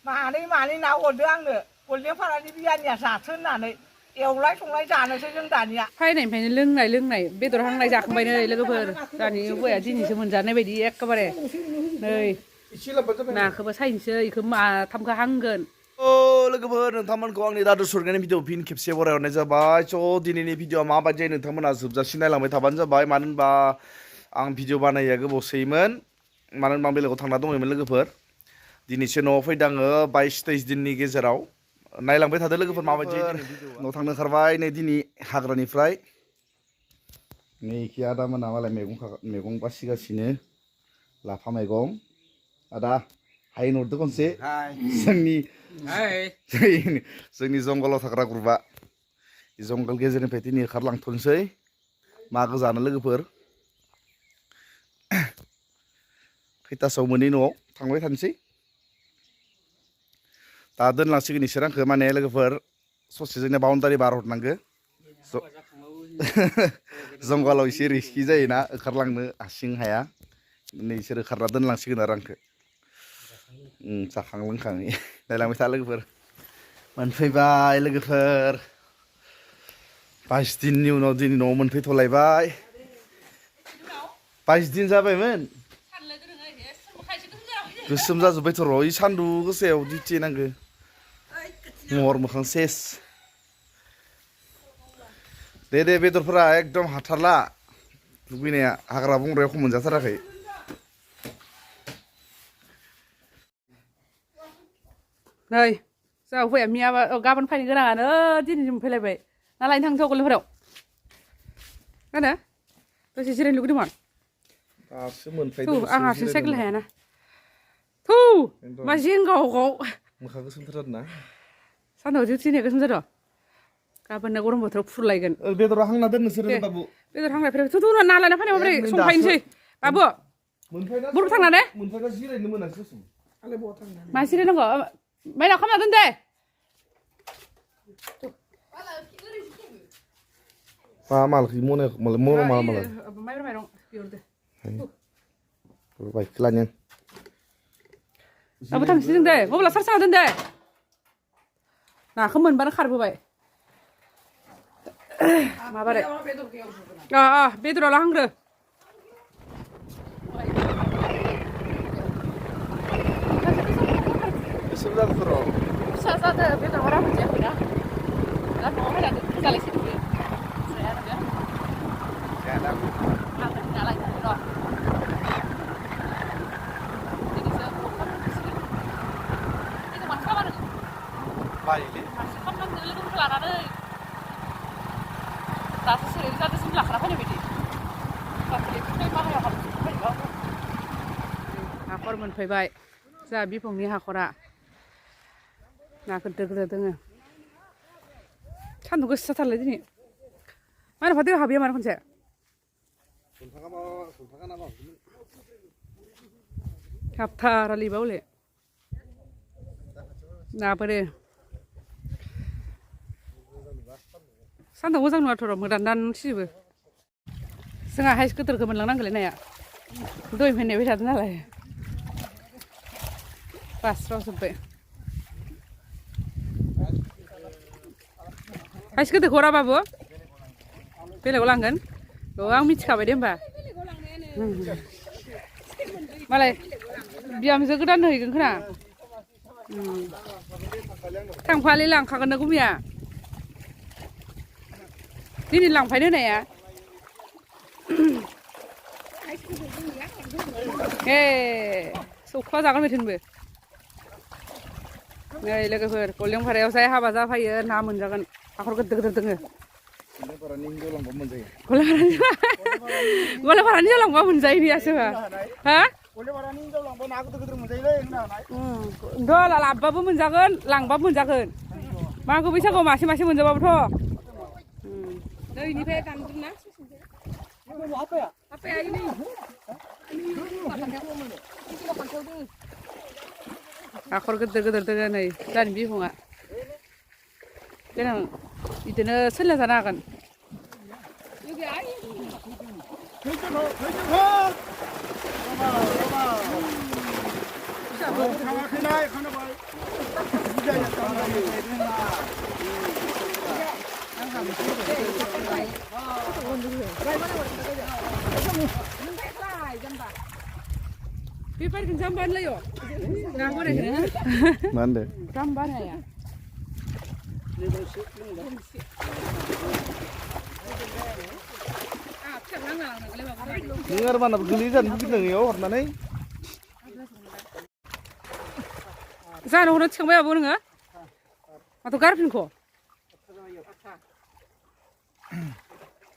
मानै ना हरदो आंनो गल्डेनफारानि बियानिया जाथों होननानै एवलाय संलाय जानोसै जों दानिया फैनायनिफ्रायनो लोंनाय बेदर हांनाय जाखांबाय नै लोगोफोर दानि हौवाया दिनैसो मोनजानाय बायदि एखेबारे नै नाखौबो सायनोसै इखौ माथामखौ हांगोन लोगोफोर नोंथांमोनखौ आंनि दादु सरगानि भिडिअ फिन खेबसे बरायहरनाय जाबाय स' दिनैनि भिडिअआ माबायदि जायो नोंथांमोना जोबजासिम नायलांबाय थाबानो जाबाय मानो होनबा आं भिडिअ बानायनाया गोबावसैमोन मानो होनबा आं बेलेगाव थांना दंमोन लोगोफोर दिनैसो न'आव फैदों आङो 22-23 दिननि गेजेराव नायलांबाय थादो लोगोफोर माबायदि न'आव थांनो ओंखारबाय नै दिनै हाग्रानिफ्राय नै इखि आदा मोना मालाय मैगं बासिगासिनो लाफा मैगं आदा हाय नरदो खनसे जोंनि जंगलाव थाग्रा ग्रुपआ जंगल गेजेरनिफ्राय दिनै ओंखारलांथ'नोसै मागो जानो लोगोफोर खैथासोआव मोनै न'आव थांबाय थानोसै दा दोनलांसिगोन इसोर आंखौ माने लोगोफोर ससे जोंनिया बाउन्डारि बारहरनांगो जंगलाव एसे रिस्कि जायोना ओंखारलांनो हारसिं हाया नै इसोर ओंखारना दोनलांसिगोन आरो आंखौ जाखां लोंखाङै नायलांबाय था लोगोफोर मोनफैबाय लोगोफोर 22 दिननि उनाव दिनै न'आव मोनफैथ'लायबाय 22 दिन जाबायमोन गोसोम जाजोब्बायथ' र' इ सान्दुं गोसायाव डिउटि नांगो महर मोखां सेस दे बेदरफोरा एकदम हाथारला लुबैनाया हाग्रा बंग्रायाव खम मोनजाथाराखै नै जोंहा हौवाया मियाबा गाबोन फैनो गोनाङानो दिनै मोनफैलायबाय ना लायनो थांथ'व गलफोराव मा होनो दसे जिरायनो लुगैदोंमोन दासो मोनफैदों आं हारसिं साइकेल हायाना मा जिंगाव मोखां गोसोमथार आरोना सानाव डिउटि होनाया गोसोम जादों गाबोननो गरम बोथोराव फुरलायगोन बेदरा हांना दोननोसोर बाबु बेदर हांनायफोरा ना लायना फैनाय माबोरै संफायनोसै बाबु बरफ थांना दे मोनफैना जिरायनो मोनाखै मा जिरायनांगौ बायना खालामना दोन दे मालखै माइरं बिहरदो बाइक लानो दाबो थांसै जों दे मबाइला चार्ज होना दोन दे नाखौ मोनबानो खारबोबाय माबारे बेदराव हांग्रो गोसोम जादों र' फिसा जादों बेदर बारा मोनजायाखैना दा न'आव फैनानै जालायसै नोङो हाखर मोनफैबाय जोंहा बिफांनि हाखरा ना गिदिर गिदिर दोङो सान्दुं गोसाथारलाय दिनै मानो दैयाव हाबैया मानो खनसे हाबथारालै बावले नाफोरो सान्दुं मोजां नङाथ' र' मोदान सिजोबो जोंहा हाइस गिदिरखौ मोनलांनांगोनलै नाया दय फैनायबाय थादों नालाय बास्रावजोब्बाय हाइस गिदिरखौ हराबाबो बेलेगाव लांगोन आं मिथिखाबाय दे होमबा मालाय बिहामजो गोदान हैगोन खोना थांफालि लांखागोन नो गुमिया दिनै लांफायनो होनाया सौखा जागोन बेथिंबो नै लोगोफोर गल्डेनफारायाव जाय हाबा जाफायो ना मोनजागोन हाखर गिदिर गिदिर दोङो गल्डेनफारानि जौलांबा मोनजायो नियासो हा लाबबाबो मोनजागोन लांबाबो मोनजागोन मागो बैसागुआव मासे मासे मोनजाबाबोथ' नैनिफ्राय दानदोंना हाखर गिदिर गिदिर दोङो नै दानि बिफाङा देनां बिदिनो सोलिना जानो हागोन พี่ไปถึงจำบ้านเลยอยู่งานอะไรกันนะ นั่นเด้อ จำบ้านไหนอ่ะเชื่อมนั่งหลังเลยบอกว่า Dengar mana gelisan begitu ya warnanya. Sana orang cakap apa pun enggak? Atau garfin ko?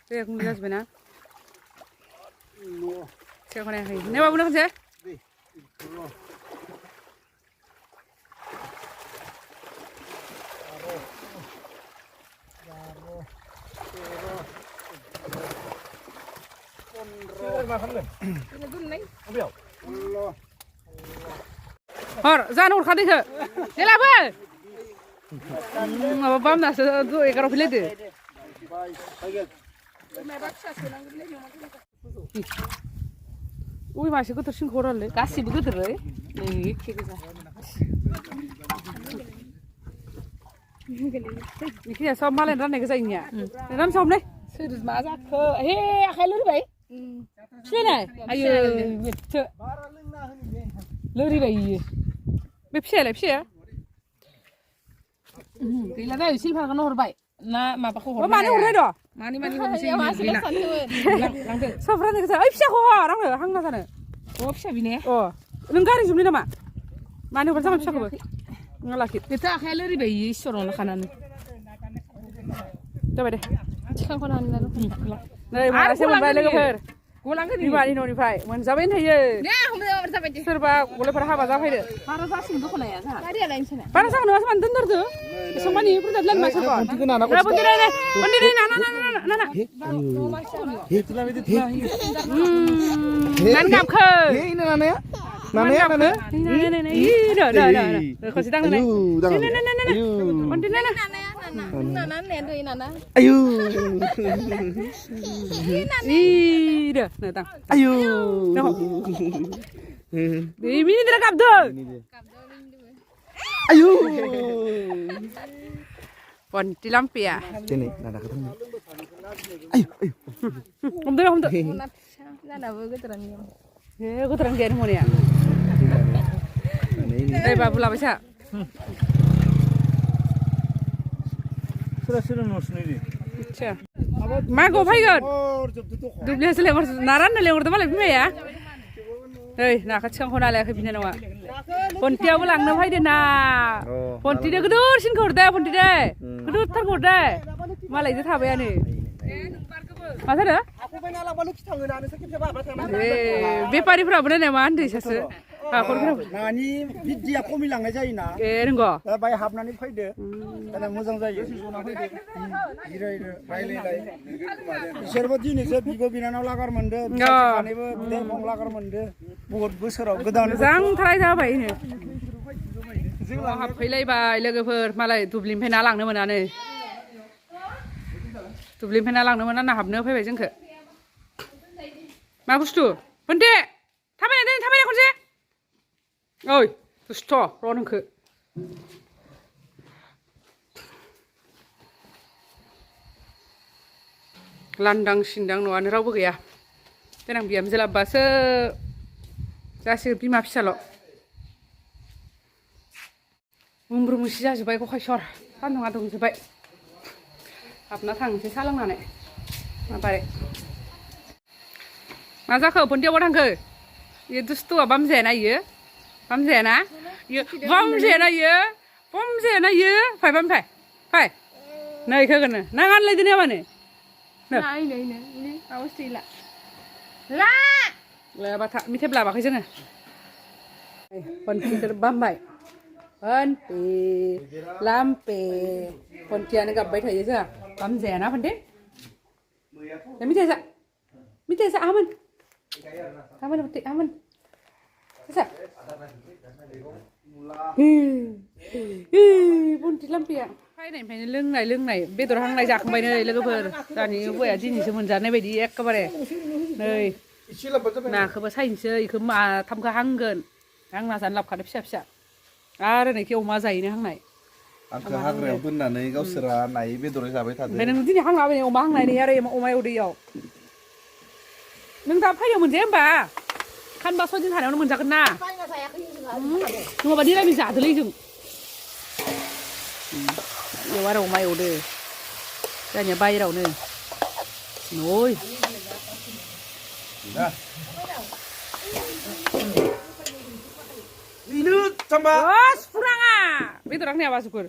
Saya aku lihat sebenarnya. Saya kena hari. Ni apa pun kerja? Hor, jangan urut hati ke? Ni apa? Apa pam nak tu ekor filet deh. Ui masih aku tersing koral le. Kasih begitu le. Nih, kek sah. Ini kita sama lain ran nek saya ram sama nih. Sudah masak ke? Hei, akhir lu baik. Sini, ayo. Lori bayi. Bepsi lah, bepsi ya. Kila dah usil par kan orang baik. Na, mapa ko. Oh, mana orang itu? Mani ko usil. Lang tu. Safran ni kita. Ay, bepsi ko orang tu, hang na sana. Oh, siapa bini? Oh, lengkari jumlah nama. Mana orang sama bepsi ko? Ngalakit. Kita akhir lu bayi sorong nak kanan. Coba deh. Cakap kanan lalu. Nih, mana sih mau balik ke per? Gulang ke Di mana ini Fai? Man zaman ini ya. Ya, aku dah bersampai je. Serba boleh perah apa zaman ini? Para sasin tu kena ya, sah. Tadi ada insana. Para sang nuas mantan tu. Semua ni perlu dalam masa kau. Nanti kena anak. Apa kira ni? Pandi ni, nana. Nan gap ke? Ini nana ya? Nana ya nana? Ih, dah. Kau sedang nana. Nana. Pandi nana. Nana ni tu nana. Ayo. Ih, dah. Datang. Ayo. Ini tidak gap tu. Ayo. Pandi lampi ya. Sini, nana ketemu. Ayo. Om tu. Nana begitu terani. Aku terang dia ni mana ya? Babu lah macam. Sudah nus ni. अच्छा मैं को भाई कर दुबले से लेकर नारायण ने लेकर तो मालूम है या hey nak kacang kau nak lagi bina nawa ponti aku lang na भाई deh na ponti deh kedur sin kau deh ponti deh kedur tar kau deh malah itu thapa ya nih masa dah बेपारी फ्रा बने ने मान दे ससे नानि बिदिया खमिलांनाय जायोना नंगौ दा बाय हाबनानै फैदो दाना मोजां जायो जिरायनो रायलायलाय बिसोरबो दिनैसो बिब' बिनानाव लागार मोनदो सानैबो बिदा फं लागार मोनदो बहुत बोसोराव गोदान मोजां थाराय जाबाय नो जोंहा हाबफैलायबाय लोगोफोर मालाय दुब्लिनिफ्राय ना लांनो मोनानो दुब्लिनिफ्राय ना लांनो मोना ना हाबनो फैबाय जोंखो मा बुस्थु बनदे थाबायनाय खनसे ओइ दुस्थ' र' नोंखो लांदां सिनदां न'आनो रावबो गैया देनां बिहामजो लाबबासो जासिगोन बिमा फिसाल' मुमब्रु मुसि जाजोब्बाय गखायसर सान्दुङा दुंजोब्बाय हाबना थांनोसै साहा लोंनानै माबारै मा जाखो बनदेयाव थांखो इयो दुस्थ'आ बामजायाना इयो बामजायाना इयो बामजायाना इयो फाय बामफाय फाय नै खोगोनो नां आनलायदो ना मानो ini awas tidak lah लायाबा था मिथेब लाबाखै जोङो पन्थिखौ बामबाय पन्थि लाम्पे पन्थियानो गाबबाय थायो जोंहा बामजायाना पन्थि मिथाइ जा आमोन पन्थि आमोन जा पन्थि लाम्पेया फैनायनिफ्रायनो लोंनाय बेदर हांनाय जाखांबाय नै लोगोफोर दानि हौवाया दिनैसो मोनजानाय बायदि एखेबारे नै नाखौबो सायनोसै इखौ माथामखौ हांगोन हांना जानो लाबखादो फिसा फिसा आरो नैखि अमा जायोनो हांनाय आंखौ हाग्रायाव दोननानै गावसोरा नायै बेदरै जाबाय थादों ओमफ्राय नों दिनै हांलाबाय अमा हांनाय नै आरो अमा उदैयाव नों दा फैनो मोनजाया होमबा खानबा 6 दिन थानायावनो मोनजागोन ना नङाबा निरामिस जादोलै जों बेयाव आरो अमा एवदो जोंनिया बाहेरावनो नय इनो जाम्बा बस फुराङा बेदर आंनिया बासुकुर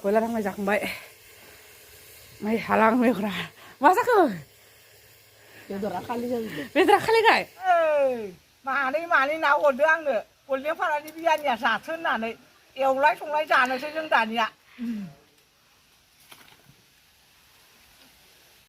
बयलार हांनाय जाखांबाय माइ हालां मेगना मा जाखो बेदरा खालि गाय मानै ना हरदो आंनो गल्डेन फारानि बियानिया जाथो होननानै एवलाय संलाय जानोसै जों दानिया